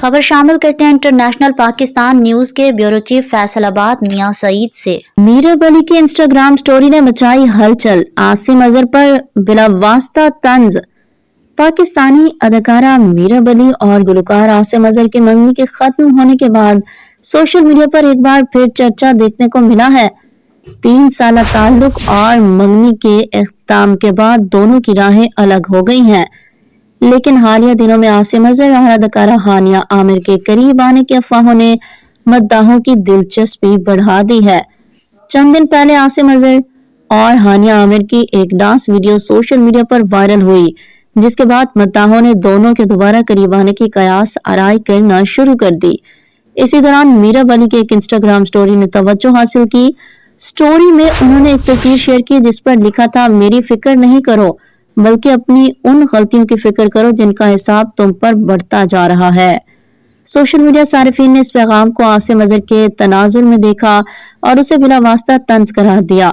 خبر شامل کرتے ہیں انٹرنیشنل پاکستان نیوز کے بیورو چیف فیصل آباد میاں سعید سے۔ میرب علی کی انسٹاگرام سٹوری نے مچائی ہلچل، عاصم اظہر پر بلا واسطہ طنز۔ پاکستانی اداکارہ میرب علی اور گلوکار عاصم اظہر کے منگنی کے ختم ہونے کے بعد سوشل میڈیا پر ایک بار پھر چرچا دیکھنے کو ملا ہے۔ 3 سالہ تعلق اور منگنی کے اختتام کے بعد دونوں کی راہیں الگ ہو گئی ہیں، لیکن حالیہ دنوں میں عاصم اظہر اور اداکارہ ہانیہ عامر کے قریب آنے کی افواہوں نے مداحوں کی دلچسپی بڑھا دی ہے۔ چند دن پہلے عاصم اظہر اور ہانیہ عامر کی ایک ڈانس ویڈیو سوشل میڈیا پر وائرل ہوئی، جس کے بعد مداحوں نے دونوں کے دوبارہ قریب آنے کی قیاس آرائی کرنا شروع کر دی۔ اسی دوران میرب علی کے ایک انسٹاگرام سٹوری نے توجہ حاصل کی۔ سٹوری میں انہوں نے ایک تصویر شیئر کی جس پر لکھا تھا، میری فکر نہیں کرو بلکہ اپنی ان غلطیوں کی فکر کرو جن کا حساب تم پر بڑھتا جا رہا ہے۔ سوشل میڈیا صارفین نے اس پیغام کو عاصم اظہر کے تناظر میں دیکھا اور اسے بلا واسطہ طنز قرار دیا۔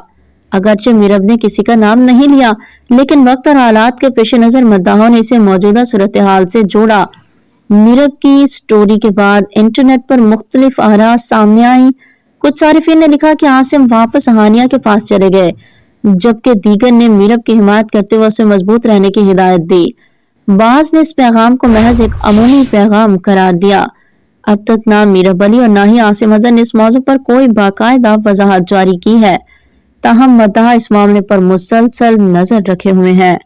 اگرچہ میرب نے کسی کا نام نہیں لیا، لیکن وقت اور حالات کے پیش نظر مداحوں نے اسے موجودہ صورتحال سے جوڑا۔ میرب کی سٹوری کے بعد انٹرنیٹ پر مختلف آراء سامنے آئیں۔ کچھ صارفین نے لکھا کہ عاصم واپس ہانیہ کے پاس چلے گئے، جبکہ دیگر نے میرب کی حمایت کرتے ہوئے اسے مضبوط رہنے کی ہدایت دی۔ بعض نے اس پیغام کو محض ایک عمومی پیغام قرار دیا۔ اب تک نہ میرب علی اور نہ ہی عاصم اظہر نے اس موضوع پر کوئی باقاعدہ وضاحت جاری کی ہے، تاہم مداح اس معاملے پر مسلسل نظر رکھے ہوئے ہیں۔